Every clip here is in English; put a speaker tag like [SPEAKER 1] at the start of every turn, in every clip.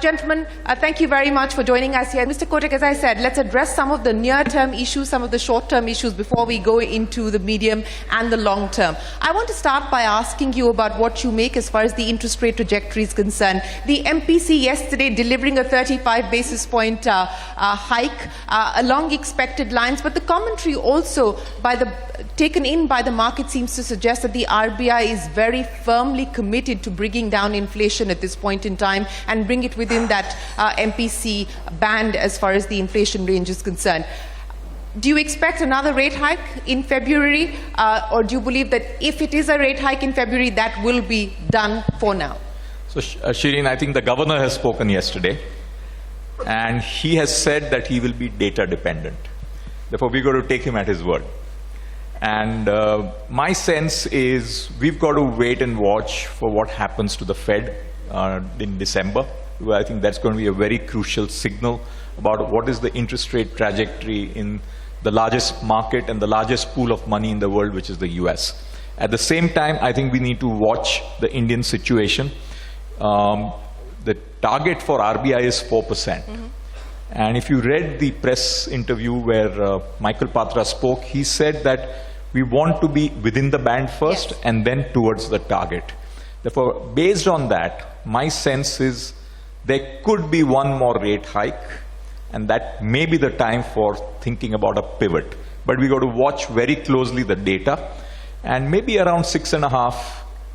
[SPEAKER 1] Gentlemen, thank you very much for joining us here. Mr. Kotak, as I said, let's address some of the near-term issues, some of the short-term issues before we go into the medium and the long-term. I want to start by asking you about what you make as far as the interest rate trajectory is concerned. The MPC yesterday delivering a 35 basis point hike along expected lines, but the commentary also taken in by the market seems to suggest that the RBI is very firmly committed to bringing down inflation at this point in time and bring it within that MPC band as far as the inflation range is concerned. Do you expect another rate hike in February, or do you believe that if it is a rate hike in February, that will be done for now?
[SPEAKER 2] So, Shereen, I think the governor has spoken yesterday, and he has said that he will be data dependent. Therefore, we've got to take him at his word. And my sense is we've got to wait and watch for what happens to the Fed in December. I think that's going to be a very crucial signal about what is the interest rate trajectory in the largest market and the largest pool of money in the world, which is the US. At the same time, I think we need to watch the Indian situation. The target for RBI is 4%. Mm-hmm. And if you read the press interview where Michael Patra spoke, he said that we want to be within the band first, yes, and then towards the target. Therefore, based on that, my sense is there could be one more rate hike, and that may be the time for thinking about a pivot. But we got to watch very closely the data, and maybe around 6.5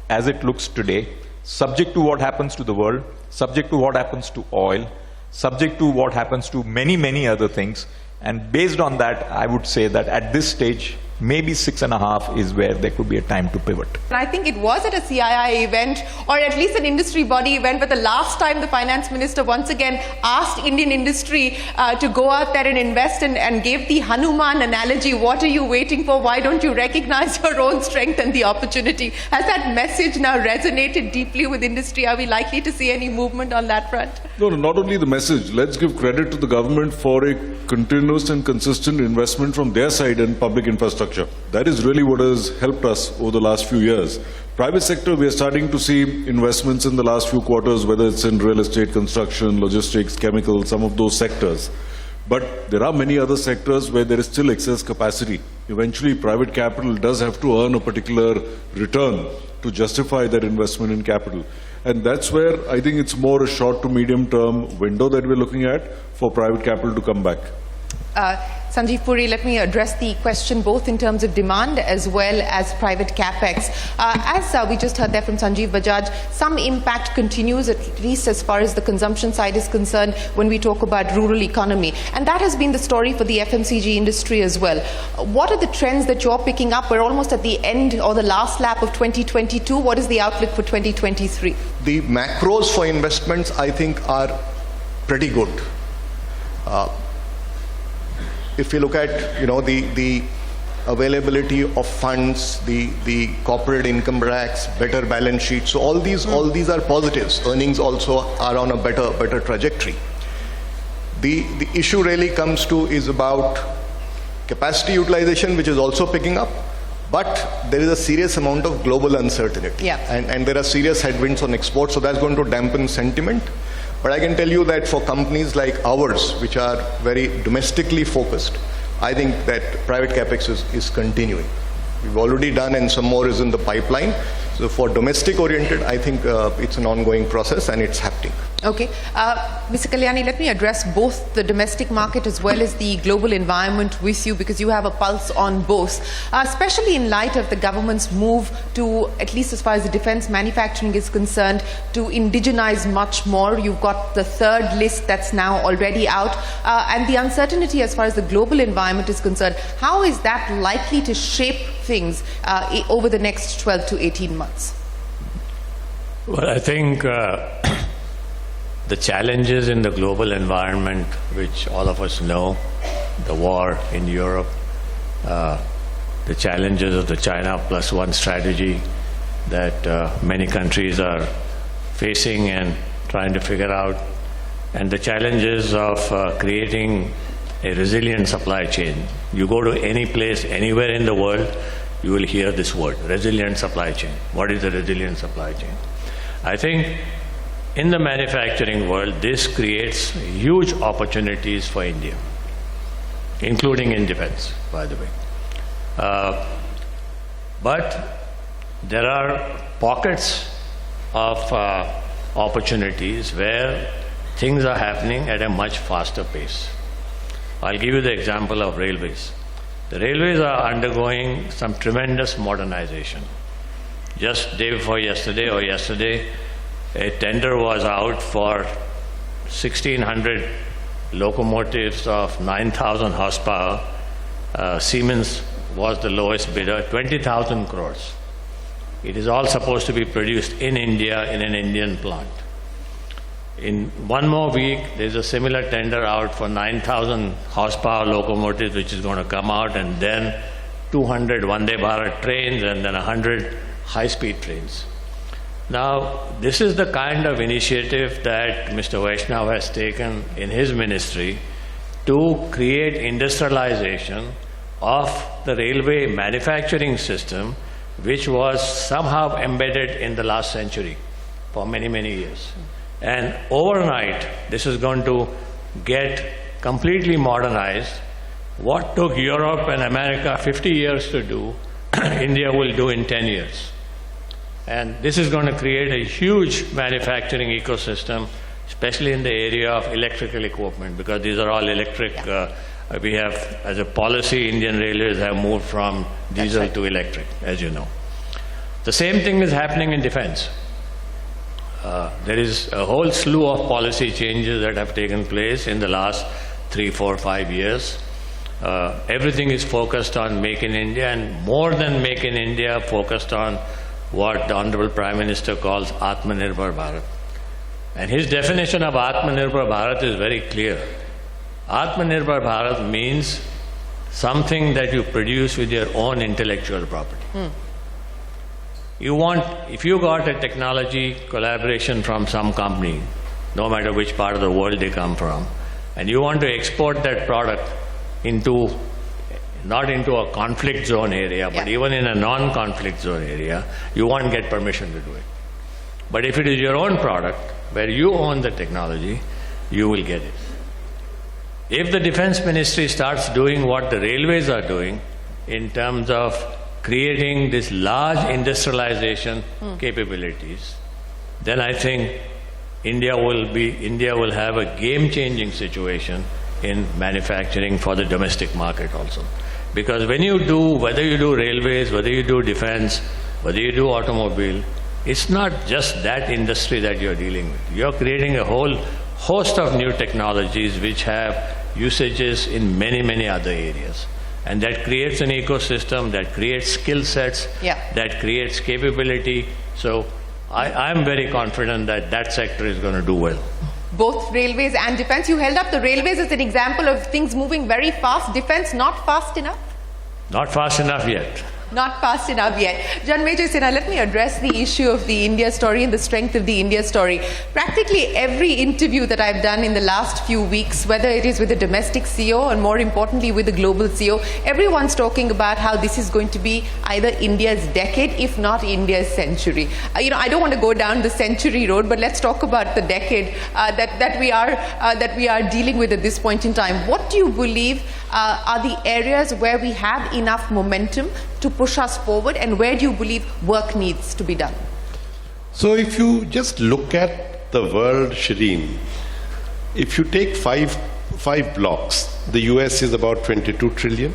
[SPEAKER 2] as it looks today, subject to what happens to the world, subject to what happens to oil, subject to what happens to many, many other things. And based on that, I would say that at this stage, maybe 6.5 is where there could be a time to pivot.
[SPEAKER 1] I think it was at a CII event, or at least an industry body event, but the last time the finance minister once again asked Indian industry to go out there and invest and gave the Hanuman analogy. What are you waiting for? Why don't you recognize your own strength and the opportunity? Has that message now resonated deeply with industry? Are we likely to see any movement on that front?
[SPEAKER 3] No, not only the message. Let's give credit to the government for a continuous and consistent investment from their side in public infrastructure. That is really what has helped us over the last few years. Private sector, we are starting to see investments in the last few quarters, whether it's in real estate, construction, logistics, chemicals, some of those sectors. But there are many other sectors where there is still excess capacity. Eventually, private capital does have to earn a particular return to justify that investment in capital. And that's where I think it's more a short to medium term window that we're looking at for private capital to come back.
[SPEAKER 1] Sanjeev Puri, let me address the question both in terms of demand as well as private capex. As we just heard there from Sanjeev Bajaj, some impact continues, at least as far as the consumption side is concerned, when we talk about rural economy. And that has been the story for the FMCG industry as well. What are the trends that you're picking up? We're almost at the end or the last lap of 2022. What is the outlook for 2023?
[SPEAKER 4] The macros for investments, I think, are pretty good. If you look at the availability of funds, the corporate income tax, better balance sheet, so all these are positives. Earnings also are on a better trajectory. The issue really comes to is about capacity utilization, which is also picking up, but there is a serious amount of global uncertainty,
[SPEAKER 1] yeah,
[SPEAKER 4] and there are serious headwinds on exports, so that's going to dampen sentiment. But I can tell you that for companies like ours, which are very domestically focused, I think that private capex is continuing. We've already done, and some more is in the pipeline. So for domestic oriented, I think it's an ongoing process and it's happening.
[SPEAKER 1] Okay. Mr. Kalyani, let me address both the domestic market as well as the global environment with you, because you have a pulse on both, especially in light of the government's move to, at least as far as the defense manufacturing is concerned, to indigenize much more. You've got the third list that's now already out, and the uncertainty as far as the global environment is concerned. How is that likely to shape things over the next 12 to 18 months?
[SPEAKER 5] Well, I think the challenges in the global environment, which all of us know, the war in Europe, the challenges of the China plus one strategy that many countries are facing and trying to figure out, and the challenges of creating a resilient supply chain. You go to any place, anywhere in the world, you will hear this word, resilient supply chain. What is a resilient supply chain? I think in the manufacturing world, this creates huge opportunities for India, including in defense, by the way. But there are pockets of opportunities where things are happening at a much faster pace. I'll give you the example of railways. The railways are undergoing some tremendous modernization. Just day before yesterday or yesterday, a tender was out for 1,600 locomotives of 9,000 horsepower. Siemens was the lowest bidder, 20,000 crores. It is all supposed to be produced in India in an Indian plant. In one more week, there's a similar tender out for 9,000 horsepower locomotives, which is going to come out, and then 200 Vande Bharat trains, and then 100 high-speed trains. Now, this is the kind of initiative that Mr. Vaishnav has taken in his ministry to create industrialization of the railway manufacturing system, which was somehow embedded in the last century for many, many years. And overnight, this is going to get completely modernized. What took Europe and America 50 years to do, India will do in 10 years. And this is going to create a huge manufacturing ecosystem, especially in the area of electrical equipment, because these are all electric. We have, as a policy, Indian Railways have moved from diesel to electric, as you know. The same thing is happening in defense. There is a whole slew of policy changes that have taken place in the last 3, 4, 5 years. Everything is focused on Make in India, and more than Make in India, focused on what the Honorable Prime Minister calls Atmanirbhar Bharat. And his definition of Atmanirbhar Bharat is very clear. Atmanirbhar Bharat means something that you produce with your own intellectual property. If you got a technology collaboration from some company, no matter which part of the world they come from, and you want to export that product into, not into a conflict zone area, but even in a non-conflict zone area, you won't get permission to do it. But if it is your own product, where you own the technology, you will get it. If the Defense Ministry starts doing what the railways are doing in terms of creating this large industrialization capabilities, then I think India will have a game-changing situation in manufacturing for the domestic market also. Because when you do, whether you do railways, whether you do defense, whether you do automobile, it's not just that industry that you're dealing with. You're creating a whole host of new technologies which have usages in many, many other areas. And that creates an ecosystem, that creates skill sets, that creates capability. So I'm very confident that that sector is going to do well.
[SPEAKER 1] Both railways and defense. You held up the railways as an example of things moving very fast. Defense not fast enough?
[SPEAKER 5] Not fast enough yet.
[SPEAKER 1] Not fast enough yet. John Major Sinha, let me address the issue of the India story and the strength of the India story. Practically every interview that I've done in the last few weeks, whether it is with a domestic CEO and more importantly with a global CEO, everyone's talking about how this is going to be either India's decade, if not India's century. I don't want to go down the century road, but let's talk about the decade that we are dealing with at this point in time. What do you believe are the areas where we have enough momentum to push us forward, and where do you believe work needs to be done?
[SPEAKER 6] So if you just look at the world, Shereen, if you take five blocks, the US is about 22 trillion,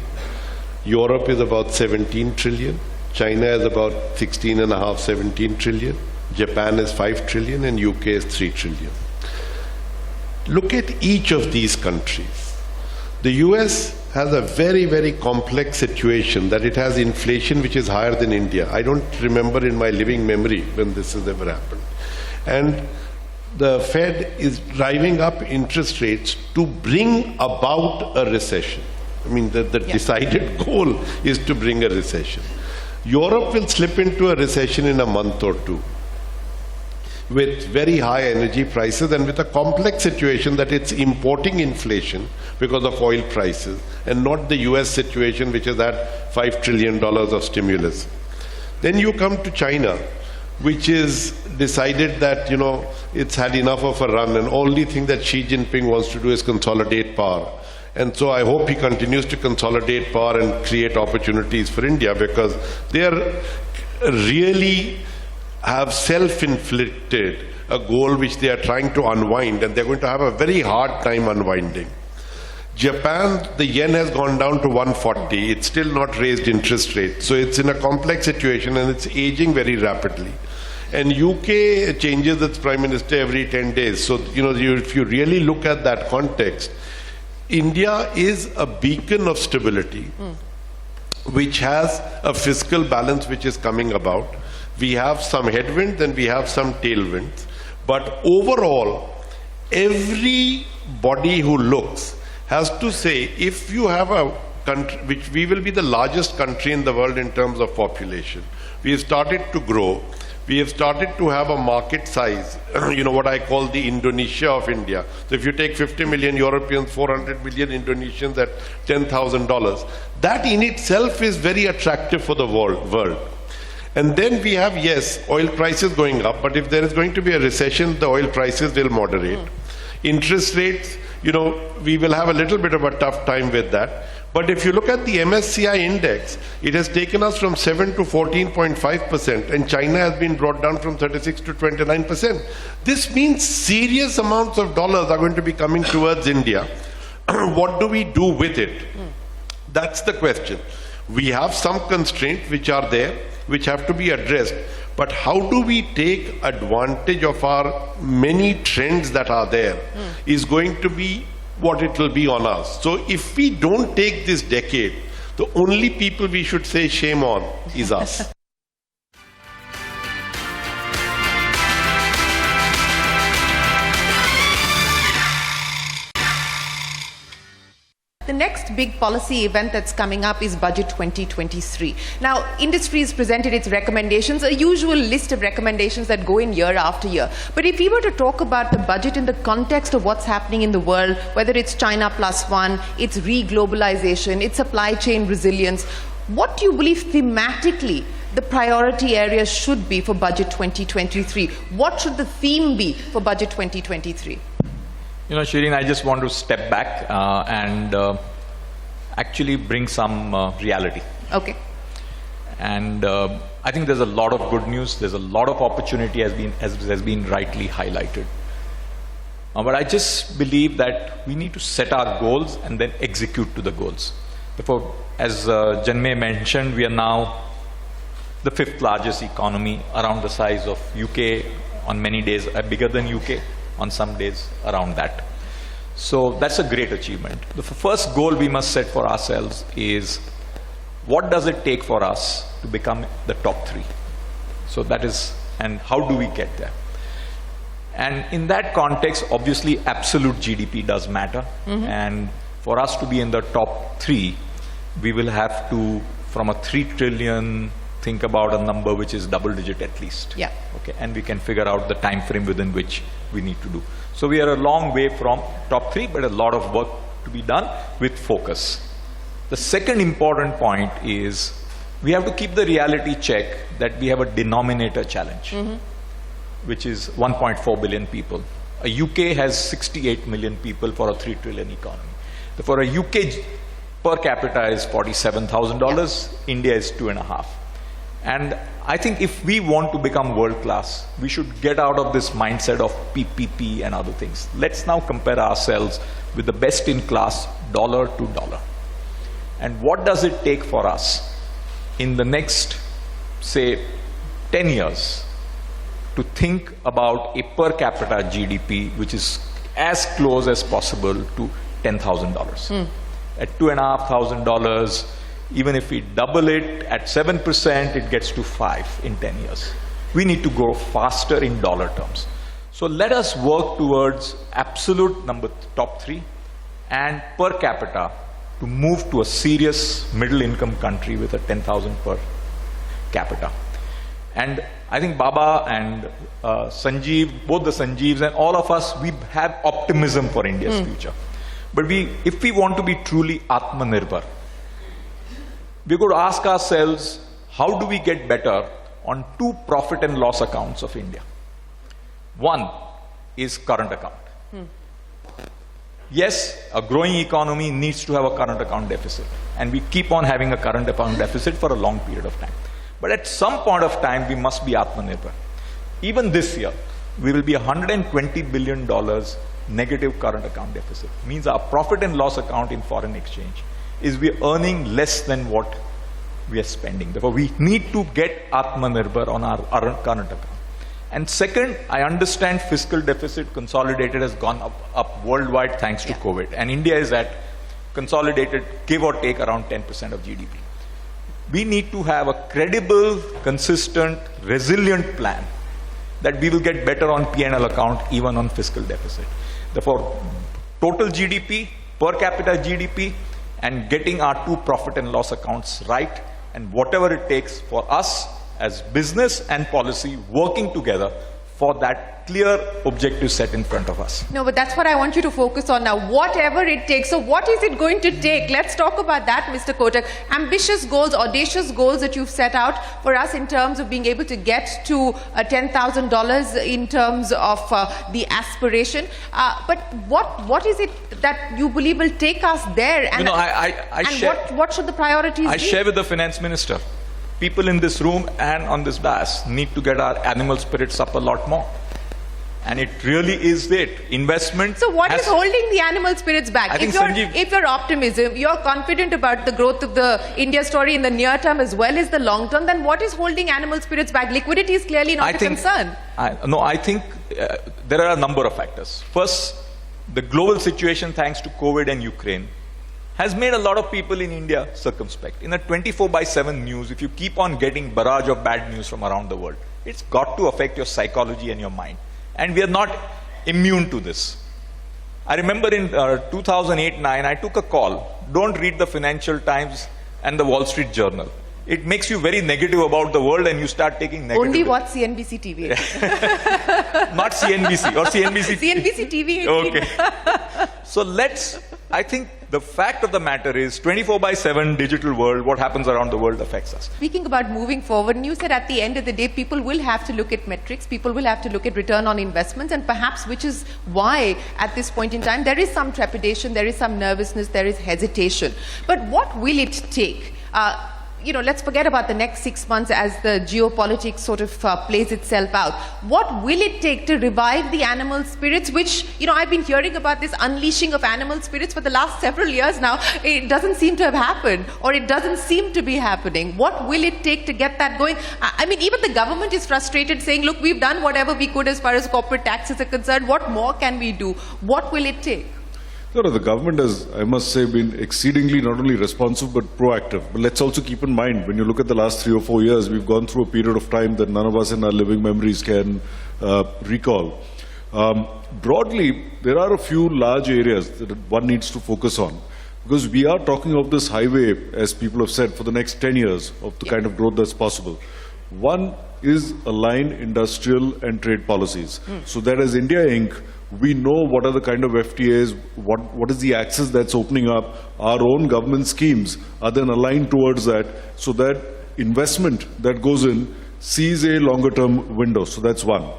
[SPEAKER 6] Europe is about 17 trillion, China is about 16.5, 17 trillion, Japan is 5 trillion, and UK is 3 trillion. Look at each of these countries. The US has a very, very complex situation, that it has inflation which is higher than India. I don't remember in my living memory when this has ever happened. And the Fed is driving up interest rates to bring about a recession. I mean, the decided goal is to bring a recession. Europe will slip into a recession in a month or two, with very high energy prices and with a complex situation that it's importing inflation because of oil prices, and not the US situation which is at $5 trillion of stimulus. Then you come to China, which is decided that, it's had enough of a run, and only thing that Xi Jinping wants to do is consolidate power. And so I hope he continues to consolidate power and create opportunities for India, because they are really have self-inflicted a goal which they are trying to unwind, and they're going to have a very hard time unwinding. Japan, the yen has gone down to 140. It's still not raised interest rates. So it's in a complex situation, and it's aging very rapidly. And UK changes its prime minister every 10 days. So, if you really look at that context, India is a beacon of stability, which has a fiscal balance which is coming about. We have some headwinds and we have some tailwinds. But overall, everybody who looks has to say, if you have a country, which we will be the largest country in the world in terms of population, we have started to grow, we have started to have a market size, what I call the Indonesia of India. So if you take 50 million Europeans, 400 million Indonesians at $10,000, that in itself is very attractive for the world. And then we have, yes, oil prices going up, but if there is going to be a recession, the oil prices will moderate. Interest rates, we will have a little bit of a tough time with that. But if you look at the MSCI index, it has taken us from 7 to 14.5%, and China has been brought down from 36 to 29%. This means serious amounts of dollars are going to be coming towards India. What do we do with it? That's the question. We have some constraints which are there, which have to be addressed. But how do we take advantage of our many trends that are there is going to be what it will be on us. So if we don't take this decade, the only people we should say shame on is us.
[SPEAKER 1] The next big policy event that's coming up is Budget 2023. Now, industry has presented its recommendations, a usual list of recommendations that go in year after year. But if we were to talk about the budget in the context of what's happening in the world, whether it's China +1, it's re-globalization, it's supply chain resilience, what do you believe thematically the priority areas should be for Budget 2023? What should the theme be for Budget 2023?
[SPEAKER 2] Shereen, I just want to step back and actually bring some reality.
[SPEAKER 1] Okay.
[SPEAKER 2] And I think there's a lot of good news. There's a lot of opportunity has been rightly highlighted. But I just believe that we need to set our goals and then execute to the goals. Therefore, as Janmay mentioned, we are now the 5th largest economy, around the size of UK, on many days bigger than UK. On some days around that. So that's a great achievement. The first goal we must set for ourselves is, what does it take for us to become the top 3? So that is, and how do we get there? And in that context, obviously absolute GDP does matter. And for us to be in the top 3, we will have to, from a 3 trillion, think about a number which is double-digit at least.
[SPEAKER 1] Yeah.
[SPEAKER 2] Okay, and we can figure out the time frame within which we need to do. So we are a long way from top 3, but a lot of work to be done with focus. The second important point is we have to keep the reality check that we have a denominator challenge, which is 1.4 billion people. A UK has 68 million people for a 3 trillion economy. For a UK per capita is $47,000, India is 2.5. And I think if we want to become world class, we should get out of this mindset of PPP and other things. Let's now compare ourselves with the best in class, dollar to dollar. And what does it take for us in the next, say, 10 years to think about a per capita GDP which is as close as possible to $10,000. At $2,500, even if we double it at 7%, it gets to 5 in 10 years. We need to go faster in dollar terms. So let us work towards absolute top 3 and per capita to move to a serious middle income country with a 10,000 per capita. And I think Baba and Sanjeev, both the Sanjeevs and all of us, we have optimism for India's future. But if we want to be truly Atmanirbhar, we're going to ask ourselves, how do we get better on two profit and loss accounts of India. One is current account. Yes, a growing economy needs to have a current account deficit, and we keep on having a current account deficit for a long period of time. But at some point of time, we must be Atmanirbhar. Even this year, we will be $120 billion negative current account deficit. Means our profit and loss account in foreign exchange is we are earning less than what we are spending. Therefore, we need to get Atmanirbhar on our current account. And second, I understand fiscal deficit consolidated has gone up worldwide thanks to COVID. And India is at consolidated, give or take, around 10% of GDP. We need to have a credible, consistent, resilient plan that we will get better on P&L account, even on fiscal deficit. Therefore, total GDP, per capita GDP, and getting our two profit and loss accounts right, and whatever it takes for us as business and policy working together for that clear objective set in front of us.
[SPEAKER 1] No, but that's what I want you to focus on now, whatever it takes. So what is it going to take? Let's talk about that, Mr. Kotak. Ambitious goals, audacious goals that you've set out for us in terms of being able to get to $10,000 in terms of the aspiration. But what is it that you believe will take us there? And, what should the priorities be?
[SPEAKER 2] I share with the finance minister. People in this room and on this dais need to get our animal spirits up a lot more. And it really is it. Investment.
[SPEAKER 1] So what is holding the animal spirits back? If you're optimism, you're confident about the growth of the India story in the near term as well as the long term, then what is holding animal spirits back? Liquidity is clearly not a concern.
[SPEAKER 2] I think there are a number of factors. First, the global situation thanks to COVID and Ukraine has made a lot of people in India circumspect. In a 24/7 news, if you keep on getting barrage of bad news from around the world, it's got to affect your psychology and your mind. And we are not immune to this. I remember in 2008-9, I took a call. Don't read the Financial Times and the Wall Street Journal. It makes you very negative about the world and you start taking negative.
[SPEAKER 1] Only watch CNBC-TV18.
[SPEAKER 2] Not CNBC or CNBC.
[SPEAKER 1] CNBC-TV18.
[SPEAKER 2] Okay. So I think the fact of the matter is 24/7 digital world, what happens around the world affects us.
[SPEAKER 1] Speaking about moving forward, and you said at the end of the day, people will have to look at metrics, people will have to look at return on investments, and perhaps which is why at this point in time, there is some trepidation, there is some nervousness, there is hesitation. But what will it take? Let's forget about the next 6 months as the geopolitics sort of plays itself out. What will it take to revive the animal spirits, which, I've been hearing about this unleashing of animal spirits for the last several years now. It doesn't seem to have happened, or it doesn't seem to be happening. What will it take to get that going? I mean, even the government is frustrated saying, look, we've done whatever we could as far as corporate taxes are concerned. What more can we do? What will it take?
[SPEAKER 3] The government has, I must say, been exceedingly not only responsive but proactive. But let's also keep in mind, when you look at the last 3 or 4 years, we've gone through a period of time that none of us in our living memories can recall. Broadly, there are a few large areas that one needs to focus on. Because we are talking of this highway, as people have said, for the next 10 years of the kind of growth that's possible. One is align industrial and trade policies. So that as India Inc., we know what are the kind of FTAs, what is the access that's opening up. Our own government schemes are then aligned towards that, so that investment that goes in sees a longer term window. So that's one.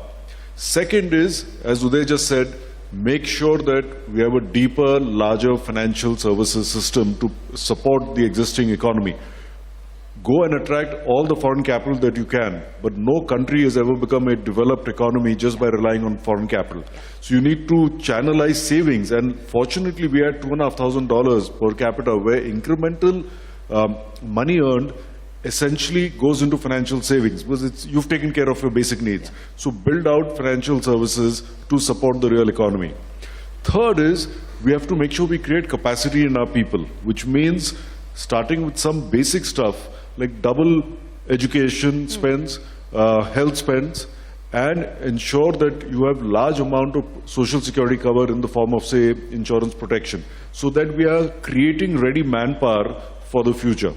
[SPEAKER 3] Second is, as Uday just said, make sure that we have a deeper, larger financial services system to support the existing economy. Go and attract all the foreign capital that you can, but no country has ever become a developed economy just by relying on foreign capital. So you need to channelize savings, and fortunately we had $2,500 per capita, where incremental money earned essentially goes into financial savings, because you've taken care of your basic needs. So build out financial services to support the real economy. Third is, we have to make sure we create capacity in our people, which means starting with some basic stuff like double education spends, health spends, and ensure that you have large amount of social security cover in the form of, say, insurance protection, so that we are creating ready manpower for the future.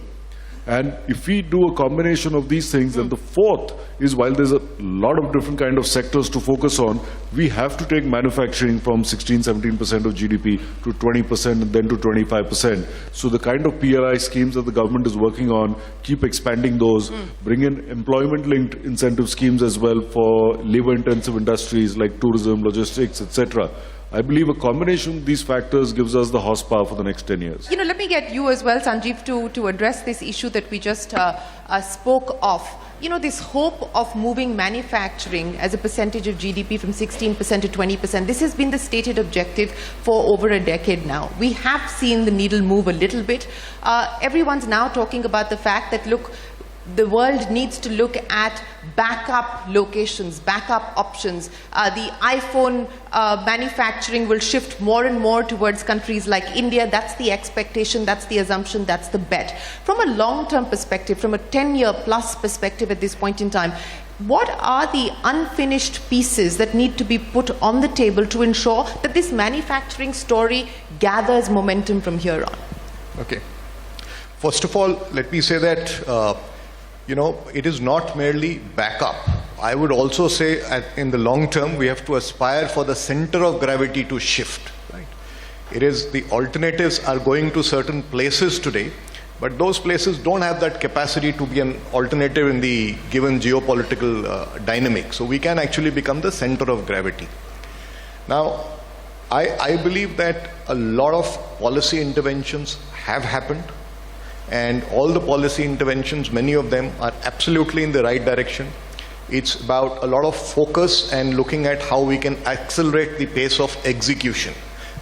[SPEAKER 3] And if we do a combination of these things, and the fourth is, while there's a lot of different kind of sectors to focus on, we have to take manufacturing from 16-17% of GDP to 20% and then to 25%. So the kind of PLI schemes that the government is working on, keep expanding those, bring in employment-linked incentive schemes as well for labor-intensive industries like tourism, logistics, etc. I believe a combination of these factors gives us the horsepower for the next 10 years.
[SPEAKER 1] You know, let me get you as well, Sanjeev, to address this issue that we just spoke of. You know, this hope of moving manufacturing as a percentage of GDP from 16% to 20%, this has been the stated objective for over a decade now. We have seen the needle move a little bit. Everyone's now talking about the fact that, look, the world needs to look at backup locations, backup options. The iPhone manufacturing will shift more and more towards countries like India. That's the expectation, that's the assumption, that's the bet. From a long-term perspective, from a 10-year plus perspective at this point in time, what are the unfinished pieces that need to be put on the table to ensure that this manufacturing story gathers momentum from here on?
[SPEAKER 4] Okay. First of all, let me say that it is not merely backup. I would also say in the long term, we have to aspire for the center of gravity to shift. Right? It is the alternatives are going to certain places today, but those places don't have that capacity to be an alternative in the given geopolitical dynamic. So we can actually become the center of gravity. Now, I believe that a lot of policy interventions have happened. And all the policy interventions, many of them are absolutely in the right direction. It's about a lot of focus and looking at how we can accelerate the pace of execution.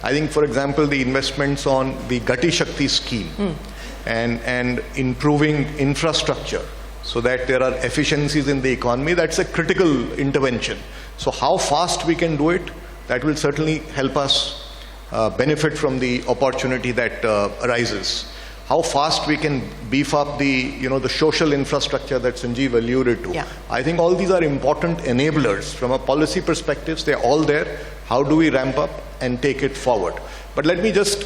[SPEAKER 4] I think, for example, the investments on the Gati Shakti scheme and improving infrastructure so that there are efficiencies in the economy, that's a critical intervention. So how fast we can do it, that will certainly help us benefit from the opportunity that arises. How fast we can beef up the social infrastructure that Sanjeev alluded to.
[SPEAKER 1] Yeah.
[SPEAKER 4] I think all these are important enablers. From a policy perspective, they're all there. How do we ramp up and take it forward? But let me just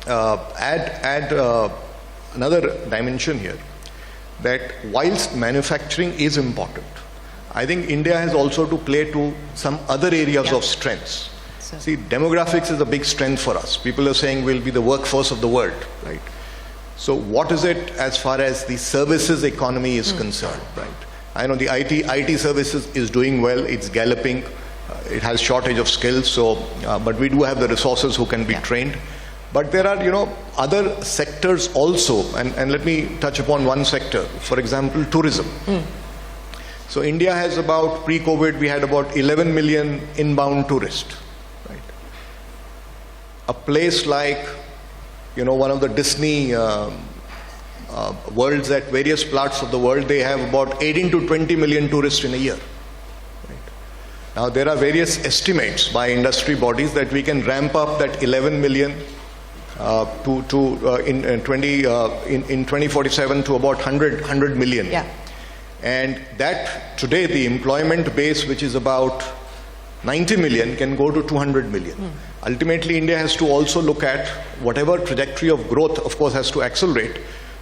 [SPEAKER 4] add another dimension here, that whilst manufacturing is important, I think India has also to play to some other areas of strengths. See, demographics is a big strength for us. People are saying we'll be the workforce of the world, right? So what is it as far as the services economy is concerned, right? I know the IT services is doing well, it's galloping, it has shortage of skills, so, but we do have the resources who can be trained. But there are, other sectors also, and let me touch upon one sector, for example, tourism. So India has about, pre-COVID, we had about 11 million inbound tourists, right? A place like, one of the Disney worlds at various parts of the world, they have about 18 to 20 million tourists in a year. Right? Now, there are various estimates by industry bodies that we can ramp up that 11 million in 2047 to about 100 million.
[SPEAKER 1] Yeah.
[SPEAKER 4] And that today, the employment base, which is about 90 million, can go to 200 million. Ultimately, India has to also look at whatever trajectory of growth, of course, has to accelerate,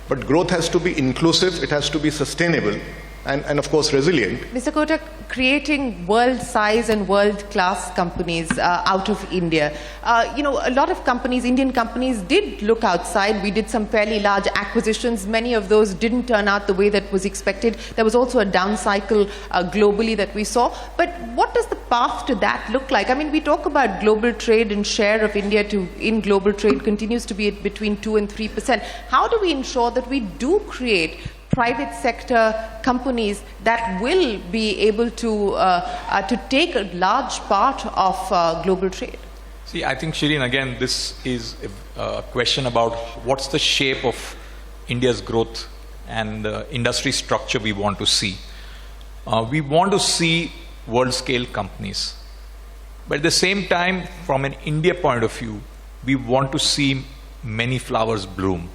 [SPEAKER 4] but growth has to be inclusive, it has to be sustainable, and of course, resilient.
[SPEAKER 1] Mr. Kotak, creating world-size and world-class companies out of India. A lot of companies, Indian companies, did look outside. We did some fairly large acquisitions. Many of those didn't turn out the way that was expected. There was also a down cycle globally that we saw. But what does the path to that look like? I mean, we talk about global trade, and share of India in global trade continues to be at between 2 and 3%. How do we ensure that we do create private sector companies that will be able to take a large part of global trade?
[SPEAKER 2] See, I think, Shereen, again, this is a question about what's the shape of India's growth and the industry structure we want to see. We want to see world-scale companies. But at the same time, from an India point of view, we want to see many flowers bloom.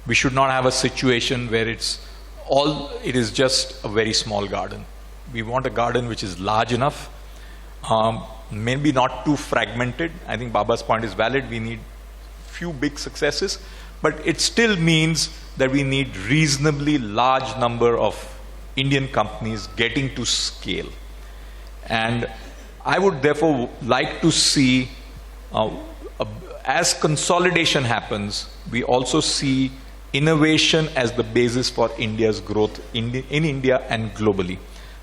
[SPEAKER 2] We should not have a situation where it is just a very small garden. We want a garden which is large enough, maybe not too fragmented. I think Baba's point is valid. We need few big successes, But it still means that we need reasonably large number of Indian companies getting to scale. And I would therefore like to see, as consolidation happens, we also see innovation as the basis for India's growth in India and globally.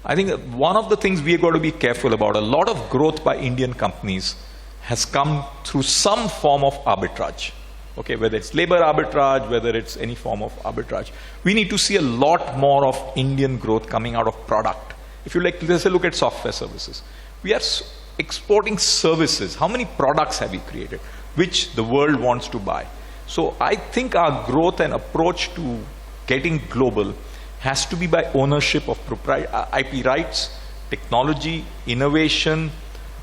[SPEAKER 2] I think one of the things we have got to be careful about, a lot of growth by Indian companies has come through some form of arbitrage. Okay, whether it's labor arbitrage, whether it's any form of arbitrage. We need to see a lot more of Indian growth coming out of product. If you like, let's look at software services. We are exporting services. How many products have we created, which the world wants to buy? So I think our growth and approach to getting global has to be by ownership of IP rights, technology, innovation,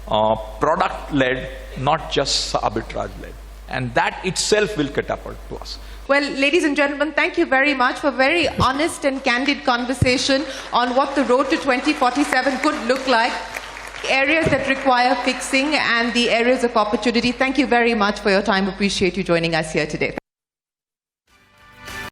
[SPEAKER 2] product-led, not just arbitrage-led. And that itself will catapult to us.
[SPEAKER 1] Well, ladies and gentlemen, thank you very much for a very honest and candid conversation on what the road to 2047 could look like, areas that require fixing and the areas of opportunity. Thank you very much for your time. Appreciate you joining us here today.